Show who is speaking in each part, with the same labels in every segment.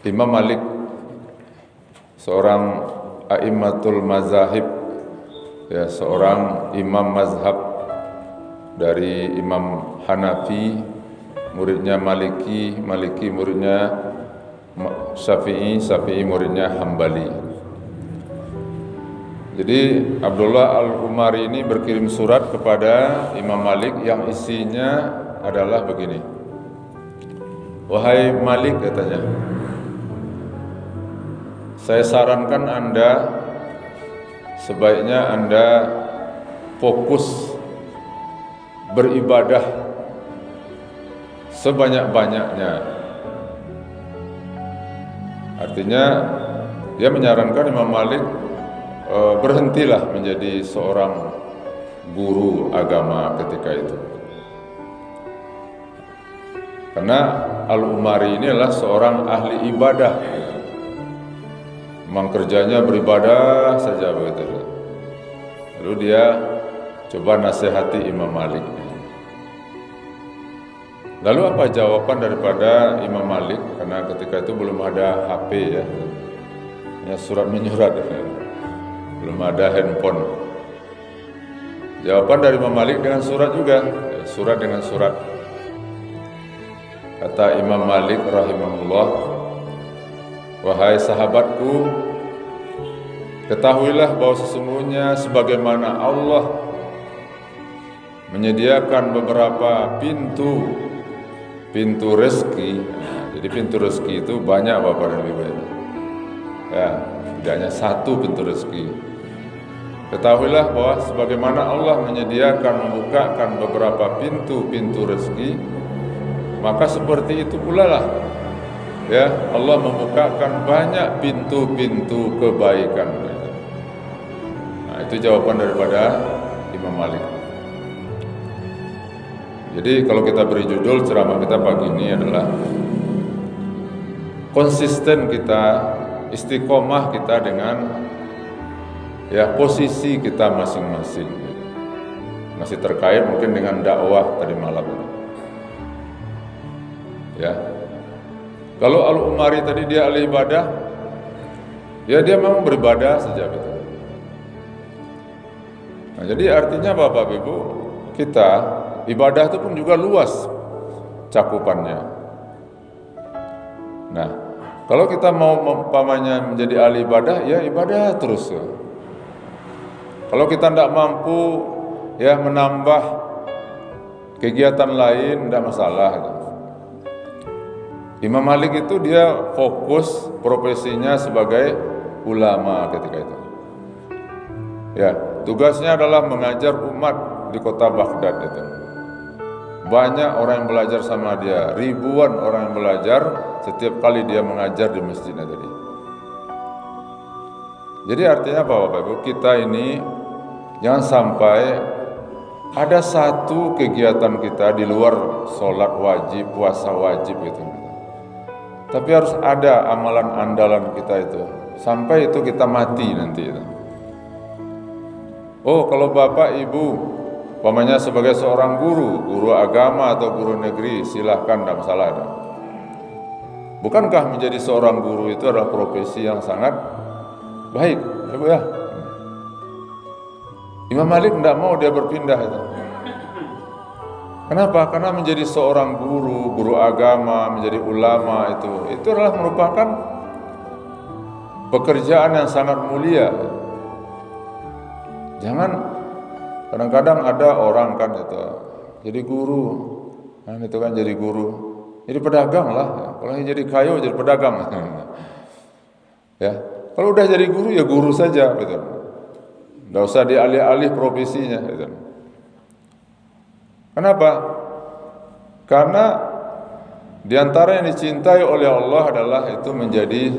Speaker 1: Imam Malik, seorang a'immatul mazahib, ya, seorang imam mazhab dari Imam Hanafi, muridnya Maliki, Maliki muridnya Syafi'i, Syafi'i muridnya Hambali. Jadi Abdullah Al-Umari ini berkirim surat kepada Imam Malik yang isinya adalah begini. Wahai Malik, katanya, saya sarankan Anda sebaiknya Anda fokus beribadah sebanyak-banyaknya. Artinya dia menyarankan Imam Malik berhentilah menjadi seorang guru agama ketika itu. Karena Al-Umari ini adalah seorang ahli ibadah. Memang kerjanya beribadah saja begitu. Lalu dia coba nasihati Imam Malik. Lalu apa jawaban daripada Imam Malik? Karena ketika itu belum ada HP, ya, surat menyurat, belum ada handphone. Jawaban dari Imam Malik dengan surat juga, surat dengan surat. Kata Imam Malik rahimahullah, wahai sahabatku, ketahuilah bahwa sesungguhnya sebagaimana Allah menyediakan beberapa pintu rezeki. Jadi pintu rezeki itu banyak, Bapak dan Ibu. Ya, tidak hanya satu pintu rezeki. Ketahuilah bahwa sebagaimana Allah menyediakan, membukakan beberapa pintu rezeki, maka seperti itu pula lah, ya, Allah membukakan banyak pintu-pintu kebaikan. Nah, itu jawaban daripada Imam Malik. Jadi kalau kita beri judul ceramah kita pagi ini adalah konsisten kita, istiqomah kita dengan, ya, posisi kita masing-masing. Masih terkait mungkin dengan dakwah tadi malam. Ya. Kalau Al-Umari tadi dia ahli ibadah, ya dia memang beribadah saja betul. Nah, jadi artinya Bapak Ibu, kita ibadah itu pun juga luas cakupannya. Nah, kalau kita mau umpamanya menjadi ahli ibadah, ya ibadah terus. Ya. Kalau kita tidak mampu, ya, menambah kegiatan lain, tidak masalah. Imam Malik itu dia fokus profesinya sebagai ulama ketika itu. Ya, tugasnya adalah mengajar umat di kota Baghdad itu. Banyak orang yang belajar sama dia, ribuan orang yang belajar setiap kali dia mengajar di masjidnya tadi. Jadi artinya apa Bapak Ibu? Kita ini jangan sampai ada satu kegiatan kita di luar sholat wajib, puasa wajib itu. Tapi harus ada amalan andalan kita itu. Sampai itu kita mati nanti itu. Oh, kalau Bapak Ibu umpamanya sebagai seorang guru agama atau guru negeri, silahkan, tidak masalah. Bukankah menjadi seorang guru itu adalah profesi yang sangat baik, Ibu, ya? Imam Malik tidak mau dia berpindah itu. Kenapa? Karena menjadi seorang guru agama, menjadi ulama itu adalah merupakan pekerjaan yang sangat mulia. Jangan, kadang-kadang ada orang kan itu jadi guru, kan itu kan jadi guru, jadi pedagang lah. Kalau jadi kayu jadi pedagang. Ya, kalau udah jadi guru ya guru saja, betul. Nggak usah dialih-alih profesinya. Betul. Kenapa? Karena diantara yang dicintai oleh Allah adalah itu menjadi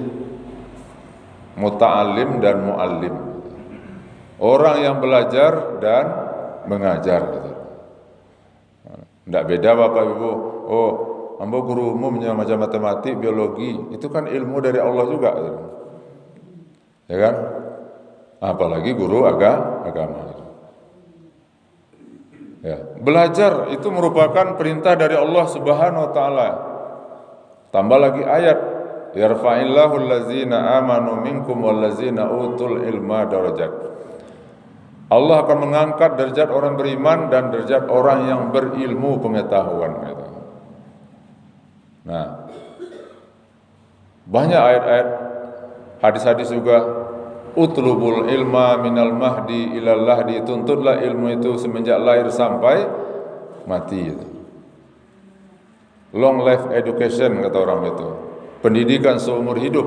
Speaker 1: muta'alim dan mu'allim. Orang yang belajar dan mengajar. Tidak beda Bapak Ibu. Oh, ambo guru umumnya macam matematik, biologi, itu kan ilmu dari Allah juga. Ya kan? Apalagi guru agama. Ya, belajar itu merupakan perintah dari Allah Subhanahu wa taala. Tambah lagi ayat yarfa'illahu allazina amanu minkum wallazina utul ilma darajat. Allah akan mengangkat derajat orang beriman dan derajat orang yang berilmu pengetahuan. Nah, banyak ayat-ayat, hadis-hadis juga, utlubul ilma minal mahdi ilal lahdi, tuntutlah ilmu itu semenjak lahir sampai mati. Long life education kata orang itu, pendidikan seumur hidup.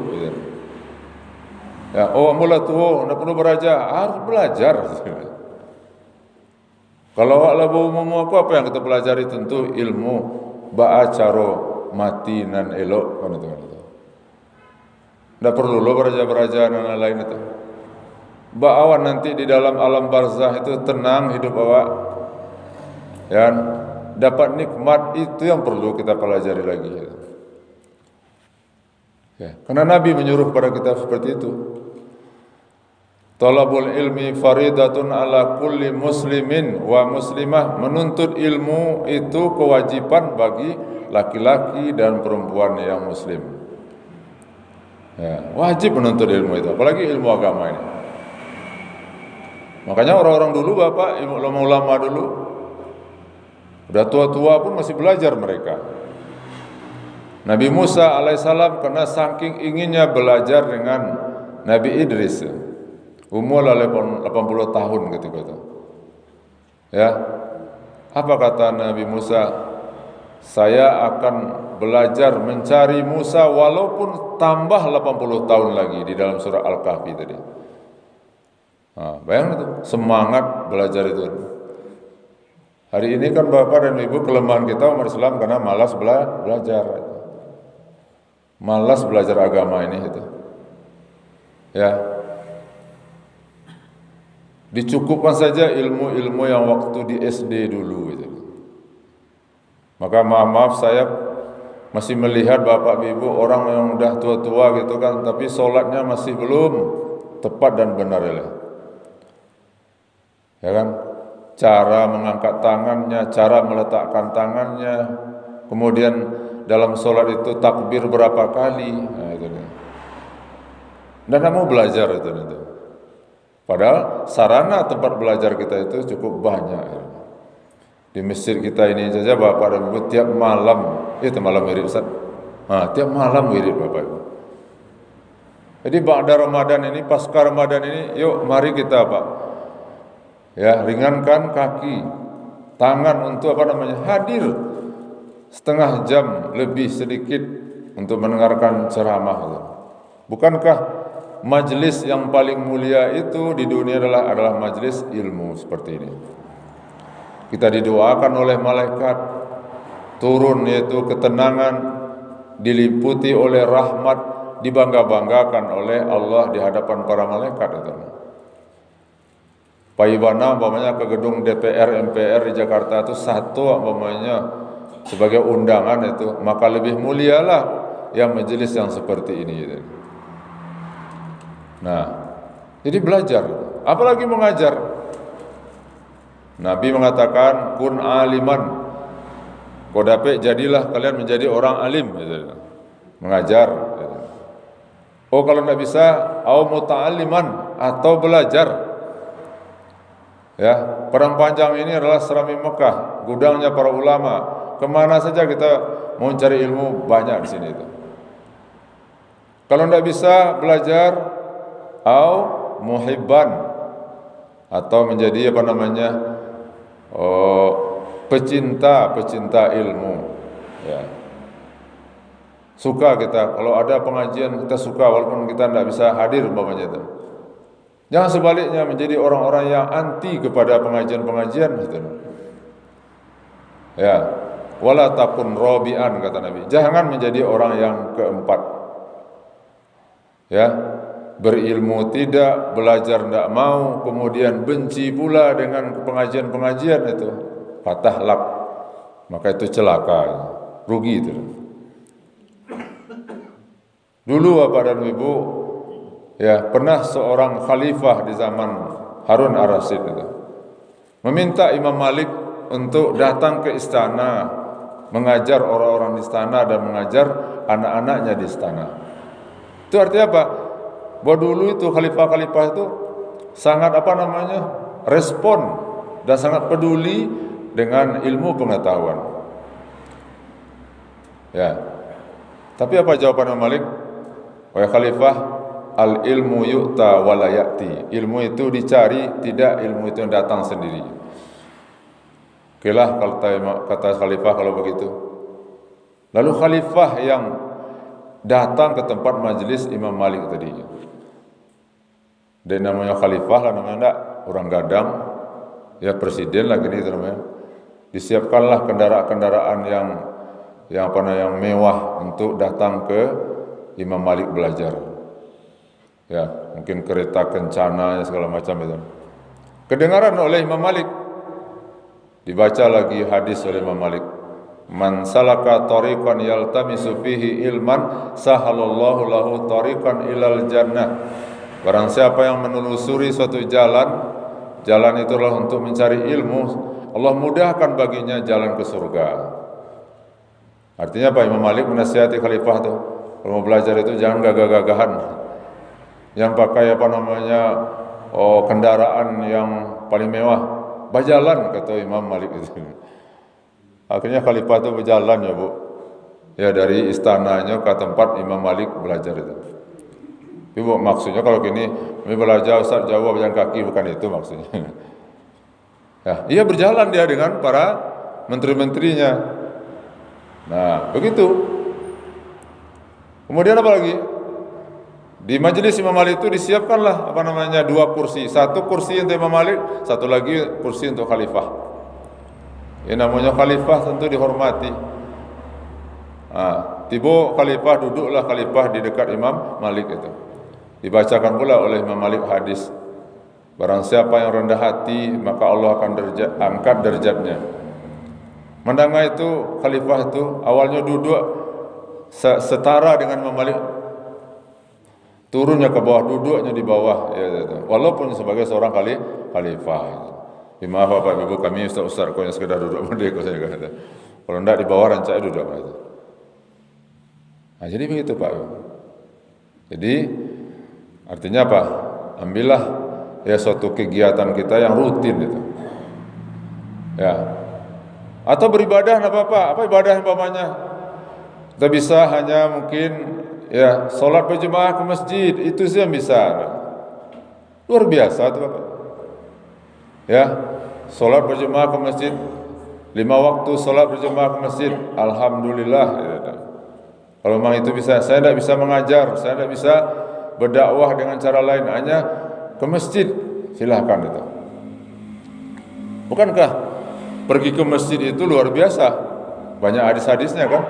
Speaker 1: Ya, oh mula tua, tidak perlu belajar, harus belajar. Kalau awak labu umum apa yang kita pelajari, tentu ilmu ba'a caro mati nan elok kan itu. Tidak perlu lo beraja-beraja dan lain-lain itu. Ba'awan nanti di dalam alam barzah itu tenang hidup awak. Ya, dapat nikmat, itu yang perlu kita pelajari lagi. Ya, karena Nabi menyuruh kepada kita seperti itu. Talabul ilmi faridatun ala kulli muslimin wa muslimah. Menuntut ilmu itu kewajiban bagi laki-laki dan perempuan yang muslim. Ya, wajib menuntut ilmu itu, apalagi ilmu agama ini. Makanya orang-orang dulu, Bapak, ulama-ulama dulu, udah tua-tua pun masih belajar mereka. Nabi Musa alaihissalam karena saking inginnya belajar dengan Nabi Idris, umur 80 tahun ketika itu. Ya, apa kata Nabi Musa? Saya akan belajar mencari Musa walaupun tambah 80 tahun lagi, di dalam surah Al-Kahfi tadi. Nah, bayangkan itu, semangat belajar itu. Hari ini kan Bapak dan Ibu, kelemahan kita umat Islam karena malas belajar. Malas belajar agama ini itu. Ya. Dicukupkan saja ilmu-ilmu yang waktu di SD dulu itu. Maka maaf saya masih melihat Bapak Ibu orang yang udah tua-tua gitu kan, tapi sholatnya masih belum tepat dan benar ya kan? Cara mengangkat tangannya, cara meletakkan tangannya, kemudian dalam sholat itu takbir berapa kali, nah, itu dia. Dan kamu belajar itu. Padahal sarana tempat belajar kita itu cukup banyak. Ya. Di masjid kita ini saja Bapak dan Ibu tiap malam, itu malam wirid Ustaz. Tiap malam wirid Bapak Ibu. Jadi ba'da Ramadan ini, pasca Ramadan ini, yuk mari kita Pak, ya ringankan kaki, tangan untuk hadir setengah jam lebih sedikit untuk mendengarkan ceramah. Bukankah majelis yang paling mulia itu di dunia adalah majelis ilmu seperti ini? Kita didoakan oleh malaikat, turun yaitu ketenangan, diliputi oleh rahmat, dibangga-banggakan oleh Allah di hadapan para malaikat itu. Paibana umpamanya ke gedung DPR MPR di Jakarta itu satu umpamanya sebagai undangan itu, maka lebih mulialah yang majelis yang seperti ini itu. Nah, jadi belajar, apalagi mengajar. Nabi mengatakan kun aliman, kau dapat jadilah kalian menjadi orang alim, gitu. Mengajar. Gitu. Oh kalau tidak bisa, au muta'alliman, atau belajar. Ya, perang panjang ini adalah Serami Mekah, gudangnya para ulama. Kemana saja kita mau cari ilmu banyak di sini itu. Kalau tidak bisa belajar, au muhibban, atau menjadi pecinta ilmu. Ya. Suka kita, kalau ada pengajian kita suka walaupun kita tidak bisa hadir umpamanya itu. Jangan sebaliknya menjadi orang-orang yang anti kepada pengajian-pengajian gitu. Ya, wala takun rabi'an kata Nabi. Jangan menjadi orang yang keempat. Ya, berilmu tidak, belajar tidak mau, kemudian benci pula dengan pengajian-pengajian itu. Patah lak. Maka itu celaka, rugi itu. Dulu Bapak dan Ibu, ya pernah seorang khalifah di zaman Harun ar-Rasyid itu meminta Imam Malik untuk datang ke istana, mengajar orang-orang di istana dan mengajar anak-anaknya di istana. Itu artinya apa? Bahwa dulu itu khalifah-khalifah itu sangat respon dan sangat peduli dengan ilmu pengetahuan. Ya. Tapi apa jawaban Imam Malik? Wahai khalifah, al ilmu yu'ta wa la ya'ti. Ilmu itu dicari, tidak ilmu itu yang datang sendiri. Okelah kalau kata khalifah kalau begitu. Lalu khalifah yang datang ke tempat majelis Imam Malik tadi. Dan namanya khalifah lah namanya enggak orang gadang, ya presiden lah gini itu namanya. Disiapkanlah kendaraan-kendaraan yang mewah untuk datang ke Imam Malik belajar. Ya, mungkin kereta kencana segala macam itu. Kedengaran oleh Imam Malik. Dibaca lagi hadis oleh Imam Malik. Man salaka tariqan yaltamisu fihi ilman sahalallahu lahu tariqan ilal jannah. Barang siapa yang menelusuri suatu jalan itu adalah untuk mencari ilmu, Allah mudahkan baginya jalan ke surga. Artinya apa? Imam Malik menasihati khalifah itu, kalau mau belajar itu jangan gagah-gagahan. Yang pakai kendaraan yang paling mewah, berjalan kata Imam Malik itu. Akhirnya khalifah itu berjalan ya Bu. Ya dari istananya ke tempat Imam Malik belajar itu. Ibu maksudnya kalau gini belajar Ustaz jauh berjalan kaki, bukan itu maksudnya. Ya, ia berjalan dia dengan para menteri-menterinya. Nah, begitu. Kemudian apa lagi? Di majelis Imam Malik itu disiapkanlah dua kursi. Satu kursi untuk Imam Malik, satu lagi kursi untuk khalifah. Yang namanya khalifah tentu dihormati. Tiba khalifah, duduklah khalifah di dekat Imam Malik itu. Dibacakan pula oleh Imam Malik hadis, barang siapa yang rendah hati maka Allah akan angkat derajatnya. Mendengar itu khalifah itu awalnya duduk setara dengan Imam Malik, turunnya ke bawah, duduknya di bawah ya, walaupun sebagai seorang khalifah. Maaf Bapak Ibu kami ustaz-ustaz kau yang sekedar duduk merdeka saya kata. Kalau tidak di bawah rancak duduk gitu. Nah, jadi begitu Pak. Jadi artinya apa? Ambillah ya suatu kegiatan kita yang rutin itu. Ya. Atau beribadah enggak apa-apa. Apa ibadah umpamanya? Kita bisa hanya mungkin ya salat berjemaah ke masjid, itu sih yang bisa. Luar biasa itu Bapak. Ya, salat berjemaah ke masjid 5 waktu salat berjemaah ke masjid. Alhamdulillah. Ya. Kalau memang itu bisa, saya tidak bisa mengajar, saya tidak bisa berdakwah dengan cara lain, hanya ke masjid, silahkan itu. Bukankah pergi ke masjid itu luar biasa? Banyak hadis-hadisnya kan?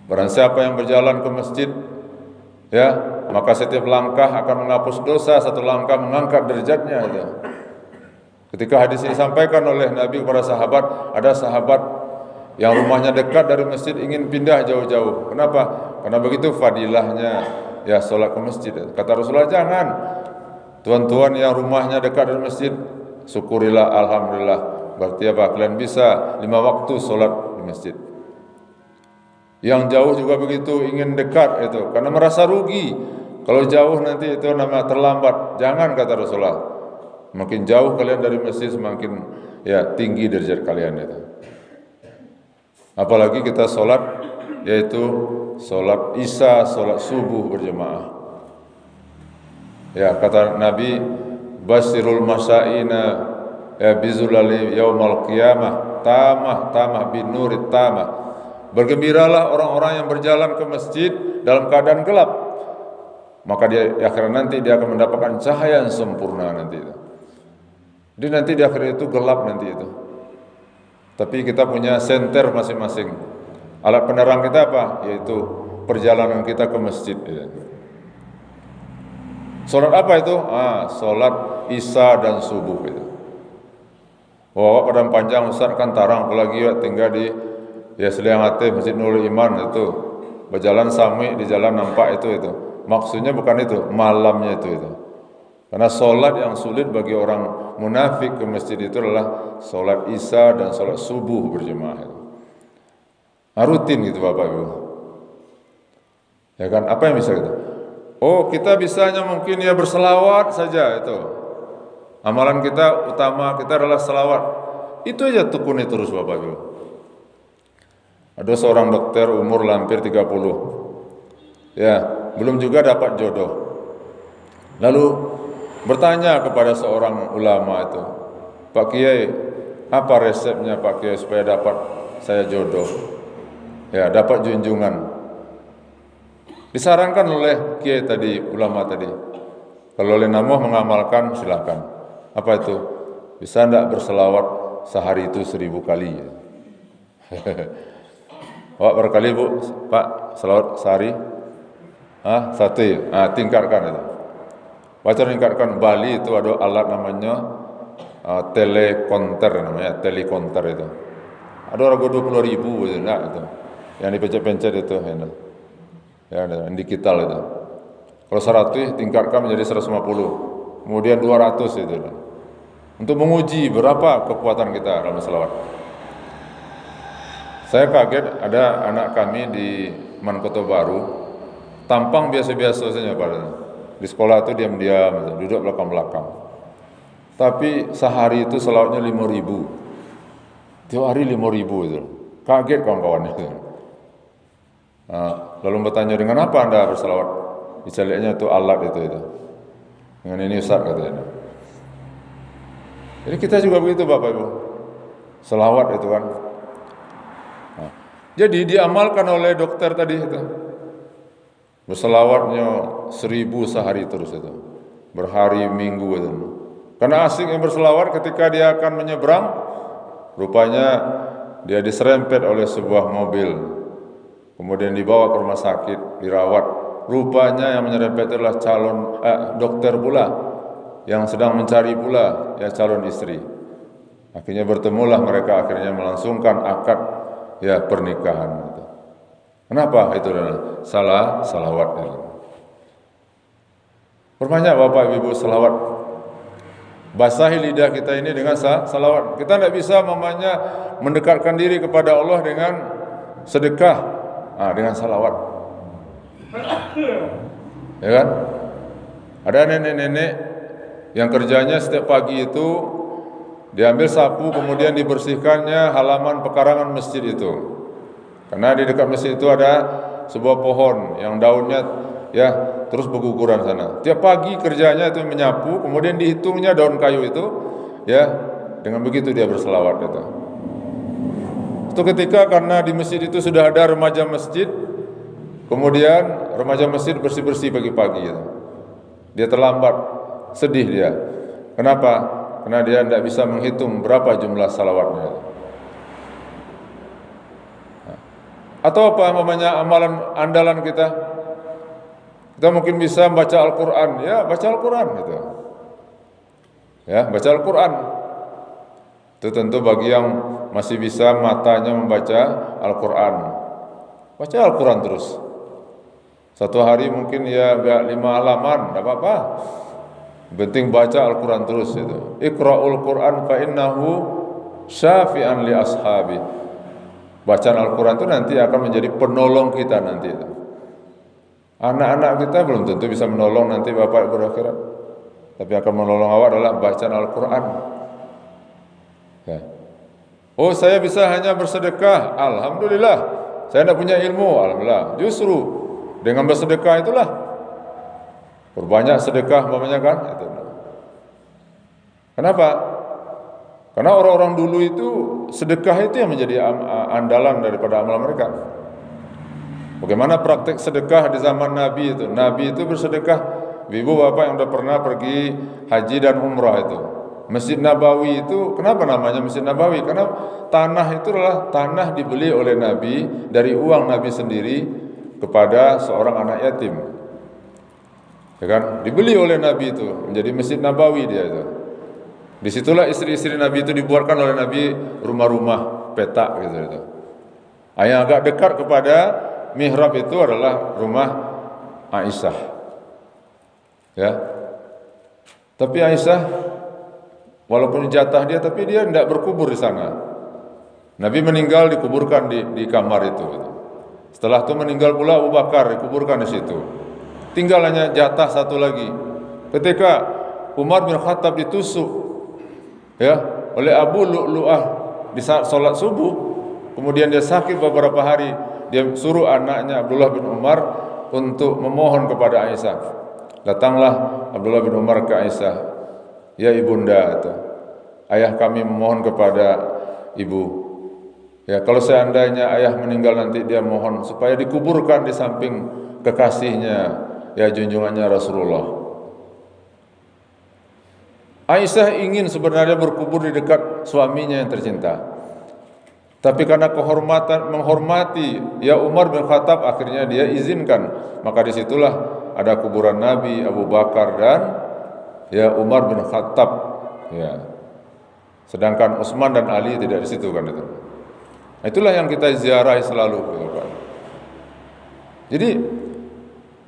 Speaker 1: Barang siapa yang berjalan ke masjid, ya, maka setiap langkah akan menghapus dosa, satu langkah mengangkat derajatnya. Ya. Ketika hadis ini disampaikan oleh Nabi kepada sahabat, ada sahabat yang rumahnya dekat dari masjid ingin pindah jauh-jauh. Kenapa? Karena begitu fadilahnya ya solat ke masjid. Kata Rasulullah, jangan. Tuan-tuan yang rumahnya dekat dari masjid, syukurilah, alhamdulillah. Berarti apa? Kalian bisa 5 waktu solat di masjid. Yang jauh juga begitu, ingin dekat itu, karena merasa rugi. Kalau jauh nanti itu nama terlambat. Jangan kata Rasulullah. Makin jauh kalian dari masjid, semakin ya tinggi derajat kalian itu. Apalagi kita solat, yaitu solat isya, solat subuh berjemaah. Ya kata Nabi, basirul masya'ina ya bizulali yaumal qiyamah tamah bin nurit tamah. Bergembiralah orang-orang yang berjalan ke masjid dalam keadaan gelap, maka dia akhirnya nanti dia akan mendapatkan cahaya yang sempurna nanti itu. Jadi nanti di akhir itu gelap nanti itu. Tapi kita punya senter masing-masing. Alat penerang kita apa? Yaitu perjalanan kita ke masjid. Ya. Solat apa itu? Solat isya dan subuh itu. Wah, padang panjang Ustaz kan tarang, apalagi ya tinggal di Seliangate Masjid Nurul Iman itu. Berjalan sami di jalan nampak itu. Maksudnya bukan itu, malamnya itu. Karena solat yang sulit bagi orang munafik ke masjid itu adalah solat isya dan solat subuh berjemaah. Rutin gitu Bapak Ibu. Ya kan? Apa yang bisa kita? Oh, kita bisanya mungkin ya berselawat saja itu. Amalan kita utama kita adalah selawat. Itu aja tekuni terus Bapak Ibu. Ada seorang dokter umur hampir 30. Ya, belum juga dapat jodoh. Lalu bertanya kepada seorang ulama itu, Pak Kiai, apa resepnya Pak Kiai supaya dapat saya jodoh? Ya, dapat junjungan. Disarankan oleh Kiai tadi, ulama tadi. Kalau oleh namuh mengamalkan silakan. Apa itu? Bisa enggak berselawat sehari itu 1000 kali? Pak berkali Bu, Pak selawat sehari? Satu ya? Tingkatkan itu. Baca tingkatkan. Bali itu ada alat namanya telekonter namanya, telekonter itu. Ada orang 20.000 itu, enggak itu. Yang dipencet-pencet itu, ya, yang digital itu. Kalau 100 tingkatkan menjadi 150, kemudian 200 itu. Untuk menguji berapa kekuatan kita dalam selawat. Saya kaget ada anak kami di Mankoto Baru, tampang biasa-biasa saja padahal. Di sekolah itu diam-diam, duduk belakang-belakang. Tapi sehari itu selawatnya 5.000. Tiap hari 5.000 itu. Kaget kawan-kawan itu. Lalu bertanya, dengan apa Anda berselawat? Dicarinya itu alat itu. Dengan ini Ustaz katanya. Jadi kita juga begitu Bapak Ibu. Selawat itu kan. Jadi diamalkan oleh dokter tadi itu. Berselawatnya 1000 sehari terus itu. Berhari minggu itu. Karena asik yang berselawat ketika dia akan menyeberang, rupanya dia diserempet oleh sebuah mobil. Kemudian dibawa ke rumah sakit, dirawat. Rupanya yang menyerempet adalah calon dokter pula, yang sedang mencari pula ya calon istri. Akhirnya bertemulah mereka, akhirnya melangsungkan akad ya pernikahan. Kenapa itu? Salawat. Perbanyak Bapak Ibu selawat. Basahi lidah kita ini dengan salawat. Kita tidak bisa mendekatkan diri kepada Allah dengan sedekah, dengan salawat. Ya kan? Ada nenek-nenek yang kerjanya setiap pagi itu diambil sapu, kemudian dibersihkannya halaman pekarangan masjid itu. Karena di dekat masjid itu ada sebuah pohon yang daunnya ya terus berguguran sana. Tiap pagi kerjanya itu menyapu, kemudian dihitungnya daun kayu itu, ya dengan begitu dia berselawat itu. Itu ketika karena di masjid itu sudah ada remaja masjid, kemudian remaja masjid bersih-bersih pagi-pagi itu. Dia terlambat, sedih dia. Kenapa? Karena dia tidak bisa menghitung berapa jumlah salawatnya. Atau apa namanya amalan andalan kita? Kita mungkin bisa baca Al-Quran, ya baca Al-Quran gitu. Ya baca Al-Quran. Itu tentu bagi yang masih bisa matanya membaca Al-Quran. Baca Al-Quran terus. Satu hari mungkin ya 5 halaman, tidak apa-apa. Penting baca Al-Quran terus itu. Iqra'ul Quran fa innahu syafi'an li ashabi. Bacaan Al-Quran itu nanti akan menjadi penolong kita nanti itu. Anak-anak kita belum tentu bisa menolong nanti Bapak Ibu akhirat. Tapi akan menolong awak adalah bacaan Al-Quran. Ya. Oh saya bisa hanya bersedekah, alhamdulillah. Saya tidak punya ilmu, alhamdulillah. Justru dengan bersedekah itulah berbanyak sedekah namanya kan. Itu. Kenapa? Karena orang-orang dulu itu sedekah itu yang menjadi andalan daripada amal mereka. Bagaimana praktek sedekah di zaman Nabi itu? Nabi itu bersedekah. Ibu bapak yang sudah pernah pergi haji dan umrah itu, Masjid Nabawi itu kenapa namanya Masjid Nabawi? Karena tanah itu adalah tanah dibeli oleh Nabi dari uang Nabi sendiri kepada seorang anak yatim. Ya kan? Dibeli oleh Nabi itu menjadi Masjid Nabawi dia itu. Disitulah istri-istri Nabi itu dibuatkan oleh Nabi rumah-rumah petak gitu. Yang agak dekat kepada mihrab itu adalah rumah Aisyah. Ya. Tapi Aisyah walaupun jatah dia, tapi dia tidak berkubur di sana. Nabi meninggal dikuburkan di kamar itu. Gitu. Setelah itu meninggal pula Abu Bakar, dikuburkan di situ. Tinggal hanya jatah satu lagi. Ketika Umar bin Khattab ditusuk ya oleh Abu Lu'lu'ah di saat sholat subuh, kemudian dia sakit beberapa hari, dia suruh anaknya Abdullah bin Umar untuk memohon kepada Aisyah. Datanglah Abdullah bin Umar ke Aisyah, ya ibunda, ayah kami memohon kepada ibu. Ya, kalau seandainya ayah meninggal nanti dia mohon supaya dikuburkan di samping kekasihnya, ya junjungannya Rasulullah. Aisyah ingin sebenarnya berkubur di dekat suaminya yang tercinta. Tapi karena menghormati ya Umar bin Khattab, akhirnya dia izinkan. Maka disitulah ada kuburan Nabi, Abu Bakar dan ya Umar bin Khattab. Ya. Sedangkan Utsman dan Ali tidak di situ kan itu. Itulah yang kita ziarahi selalu. Jadi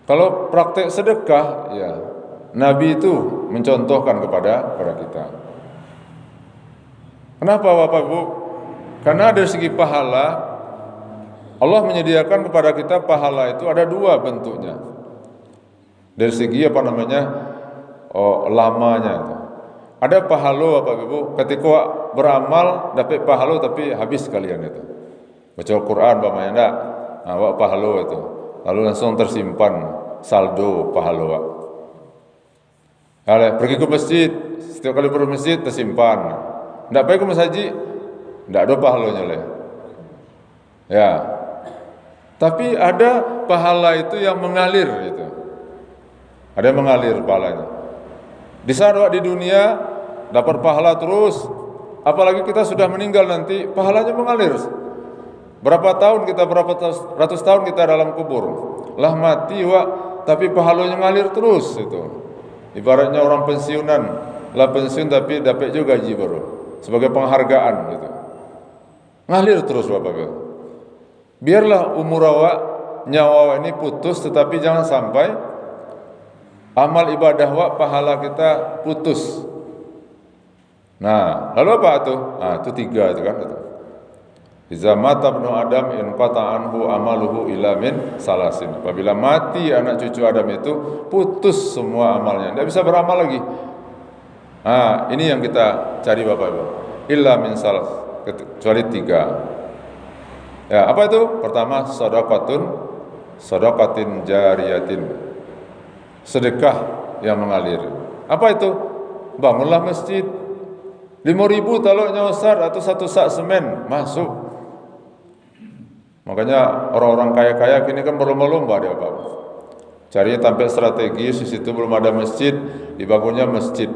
Speaker 1: kalau praktek sedekah, ya Nabi itu mencontohkan kepada kita. Kenapa Bapak Ibu? Karena dari segi pahala, Allah menyediakan kepada kita pahala itu ada dua bentuknya. Dari segi lamanya. Ada pahala Bapak Ibu, ketika beramal dapat pahala tapi habis kalian itu. Baca Al-Quran bapaknya enggak, pahala itu. Lalu langsung tersimpan saldo pahala. Kalau pergi ke masjid, setiap kali pergi ke masjid tersimpan. Enggak pergi ke masjid, enggak ada pahalanya lah. Ya. Tapi ada pahala itu yang mengalir itu. Ada yang mengalir pahalanya. Di saat di dunia dapat pahala terus, apalagi kita sudah meninggal nanti pahalanya mengalir. Berapa ratus tahun kita dalam kubur, lah mati tapi pahalanya mengalir terus itu. Ibaratnya orang pensiunan, lah pensiun tapi dapat juga gaji baru sebagai penghargaan gitu. Ngalir terus Bapak Ibu. Biarlah umur nyawa ini putus, tetapi jangan sampai amal ibadah pahala kita putus. Nah, lalu apa itu? Itu 3 itu kan itu. Iza mata ibnu Adam inqata anhu amaluhu illa min salasin. Apabila mati anak cucu Adam itu putus semua amalnya, tidak bisa beramal lagi. Ini yang kita cari Bapak Ibu. Illa min salas, kecuali 3. Ya, apa itu? Pertama, sedekatin jariyatin. Sedekah yang mengalir. Apa itu? Bangunlah masjid. 5.000 taloknya Ustaz atau 1 sak semen masuk. Makanya orang-orang kaya-kaya kini kan berlomba-lomba dia Pak. Carinya tampil strategis, di situ belum ada masjid, dibangunnya masjid.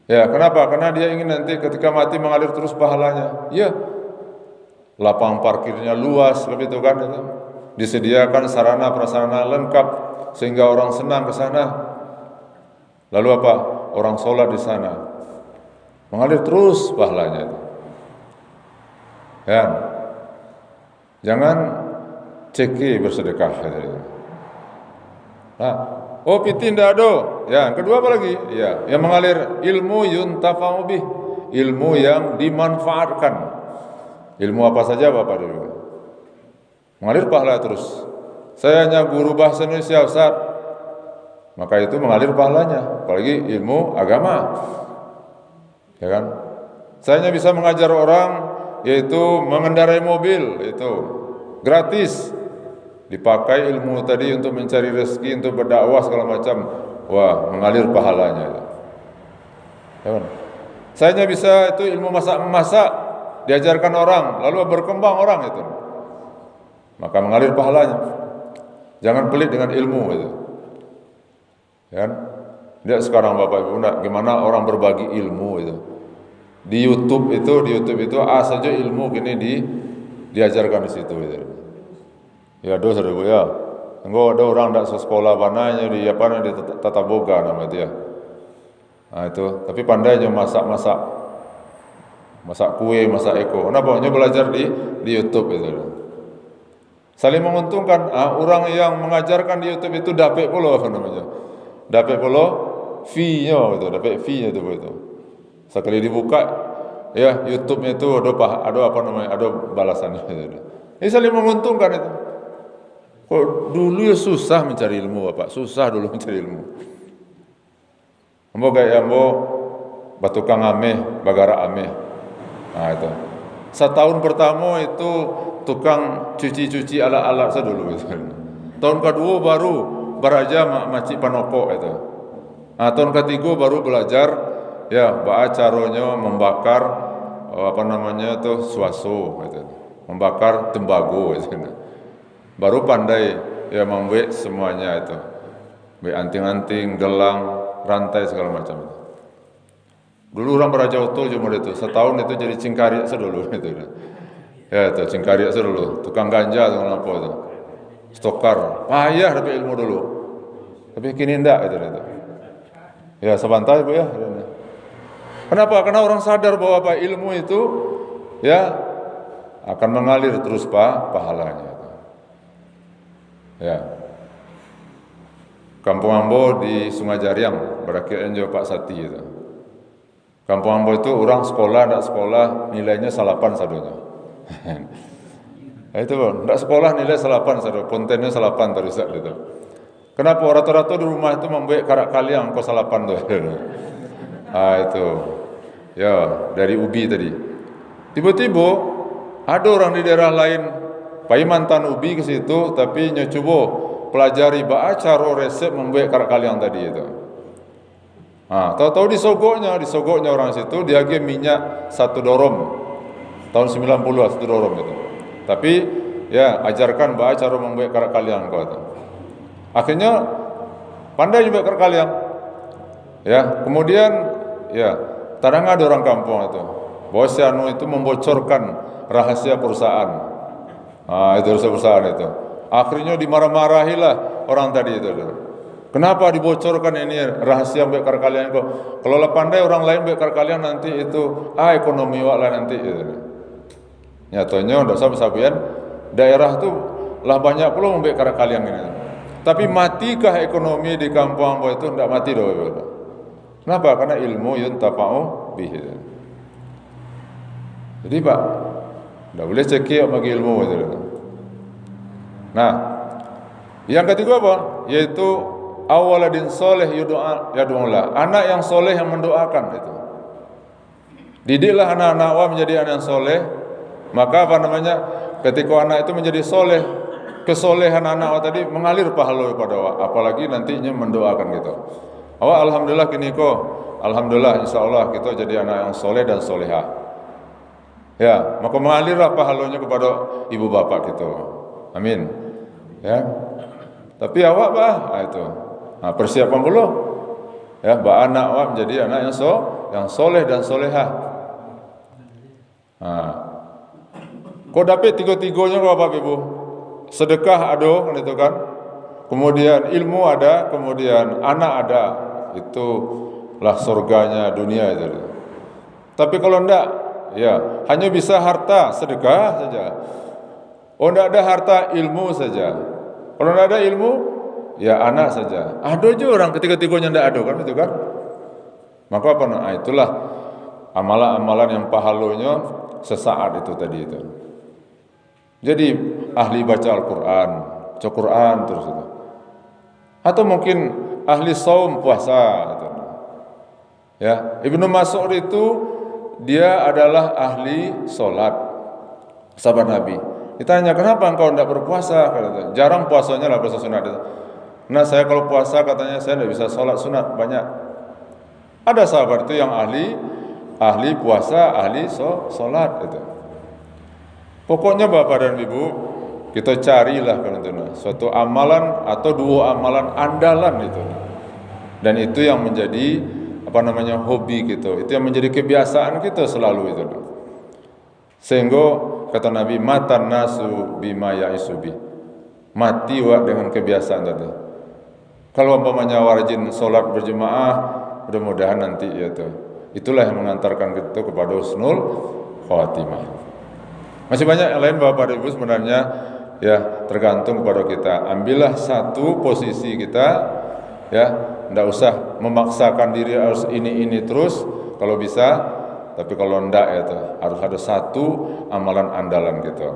Speaker 1: Ya, kenapa? Karena dia ingin nanti ketika mati mengalir terus pahalanya. Ya. Lapang parkirnya luas, begitu kan itu. Disediakan sarana prasarana lengkap sehingga orang senang ke sana. Lalu apa? Orang sholat di sana. Mengalir terus pahalanya itu. Ya. Jangan ceki bersedekah. Piti ndak ada. Ya, yang kedua apa lagi? Ya, yang mengalir ilmu yuntafa'u bih, ilmu yang dimanfaatkan. Ilmu apa saja Bapak dulu. Mengalir pahala terus. Saya hanya guru bahasa Indonesia Ustaz. Maka itu mengalir pahalanya, apalagi ilmu agama. Ya kan? Saya hanya bisa mengajar orang yaitu mengendarai mobil, itu gratis. Dipakai ilmu tadi untuk mencari rezeki, untuk berdakwah segala macam. Wah, mengalir pahalanya. Ya kan? Saya hanya bisa itu ilmu masak-masak, diajarkan orang, lalu berkembang orang itu. Maka mengalir pahalanya. Jangan pelit dengan ilmu itu. Ya kan? Tidak sekarang Bapak Ibu, gimana orang berbagi ilmu itu. Di YouTube itu saja ilmu kini diajarkan di situ gitu. Ya dosa Bu ya. Enggak ada orang tak sekolah panahnya di tata boga nama dia. Itu, tapi pandainya masak kue, masak eko. Kenapa? Hanya belajar di YouTube itu. Saling menguntungkan. Orang yang mengajarkan di YouTube itu dapat pula apa namanya? Dapat pula fee-nya itu, dapat fee-nya itu. Sekali dibuka ya YouTube-nya itu ada balasannya itu. Ini saling menguntungkan itu. Kok dulu ya susah mencari ilmu Bapak, susah dulu mencari ilmu. Ambo gaya ambo batukang ameh, bagara ameh. Nah itu. Setahun pertama itu tukang cuci-cuci alat-alat saya dulu itu. Tahun kedua baru beraja macik panopok itu. Nah, tahun ketiga baru belajar ya caranya membakar apa namanya itu suaso gitu. Membakar tembago gitu. Baru pandai ya membuat semuanya itu. Baik anting-anting, gelang, rantai segala macam itu. Dulu orang beraja oto cuma itu, setahun itu jadi cingkari sedulu itu. Ya itu cingkari sedulu, tukang ganja tukang apa itu. Stokar, payah dapat ilmu dulu. Tapi kini enggak itu. Ya sebantai Bu ya. Kenapa? Karena orang sadar bahwa apa ilmu itu ya akan mengalir terus pahalanya. Ya. Kampung Ambo di Sungai Jariang, berakhir enjo Pak Sati itu. Kampung Ambo itu orang sekolah, tidak sekolah nilainya salapan sadonya. Itu tidak sekolah nilai salapan sado, kontennya salapan terus itu. Kenapa rata-rata di rumah itu membuat karak kaliang kau salapan tuh. Itu, ya dari ubi tadi. Tiba-tiba ada orang di daerah lain, pai mantan ubi ke situ, tapi nyocobo pelajari cara resep membuat karak kaliang tadi itu. Tahu-tahu disogoknya orang situ dia minyak 1 dorom tahun 90 1 dorom itu. Tapi ya ajarkan cara membuat karak kaliang kau itu. Akhirnya pandai juga karak kaliang. Ya, kemudian ya kadang ada orang kampung itu. Bos anu itu membocorkan rahasia perusahaan. Itu rahasia perusahaan itu. Akhirnya dimarah-marahilah orang tadi itu. Kenapa dibocorkan ini rahasia bekar kalian kok? Kalau pandai orang lain bekar kalian nanti itu ekonomi wak lah nanti. Nyatanya tidak sabian daerah tu lah banyak pula membekar kalian ini. Tapi matikah ekonomi di kampung Ambo itu tidak mati doh. Kenapa? Karena ilmu yuntafa'u bihi. Jadi Pak, tidak boleh cekik bagi ilmu itu. Nah, yang ketiga apa? Yaitu awaladin soleh yad'ulah, anak yang soleh yang mendoakan itu. Didiklah anak-anak wa menjadi anak yang soleh, maka apa namanya? Ketika anak itu menjadi soleh, kesolehan anak wa tadi mengalir pahala kepada wa, apalagi nantinya mendoakan gitu. Alhamdulillah kini alhamdulillah insyaallah kita jadi anak yang soleh dan solehah. Ya, maka mengalirlah pahalanya kepada ibu bapak kita. Amin. Ya. Tapi awak itu. Persiapan dulu. Ya, anak awak menjadi anak yang soleh dan solehah. Kau dapat tiga-tiganya Bapak Ibu. Sedekah ada kan itu kan. Kemudian ilmu ada, kemudian anak ada. Itulah surganya dunia itu. Tapi kalau enggak, ya hanya bisa harta, sedekah saja. Enggak ada harta, ilmu saja. Kalau enggak ada ilmu, ya anak saja. Ada juga orang ketiga-tiganya enggak ada kan itu kan. Maka apa? Itulah amalan-amalan yang pahalanya sesaat itu tadi itu. Jadi ahli baca Al-Quran, baca Quran terus itu. Atau mungkin ahli saum puasa gitu. Ya, Ibnu Mas'ud itu dia adalah ahli solat, sahabat Nabi. Ditanya, kenapa engkau tidak berpuasa? Katanya, jarang puasanya lah puasa sunat. Nah, saya kalau puasa katanya saya tidak bisa solat sunat banyak. Ada sahabat itu yang ahli puasa, ahli solat itu. Pokoknya Bapak dan Ibu, kita carilah suatu amalan atau dua amalan andalan itu. Dan itu yang menjadi hobi gitu. Itu yang menjadi kebiasaan kita selalu itu. Sehingga kata Nabi, matan nasu bima ya'isubi. Mati dengan kebiasaan tadi. Kalau umpamanya rajin salat berjemaah, mudah-mudahan nanti itu. Itulah yang mengantarkan kita kepada husnul khatimah. Masih banyak yang lain Bapak dan Ibu sebenarnya ya tergantung kepada kita. Ambillah satu posisi kita ya, tidak usah memaksakan diri harus ini terus kalau bisa, tapi kalau tidak ya itu harus ada satu amalan andalan gitu.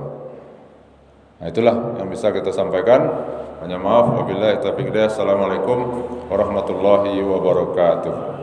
Speaker 1: Nah, itulah yang bisa kita sampaikan. Hanya maaf, wabillahi taufiq hidayah. Assalamualaikum warahmatullahi wabarakatuh.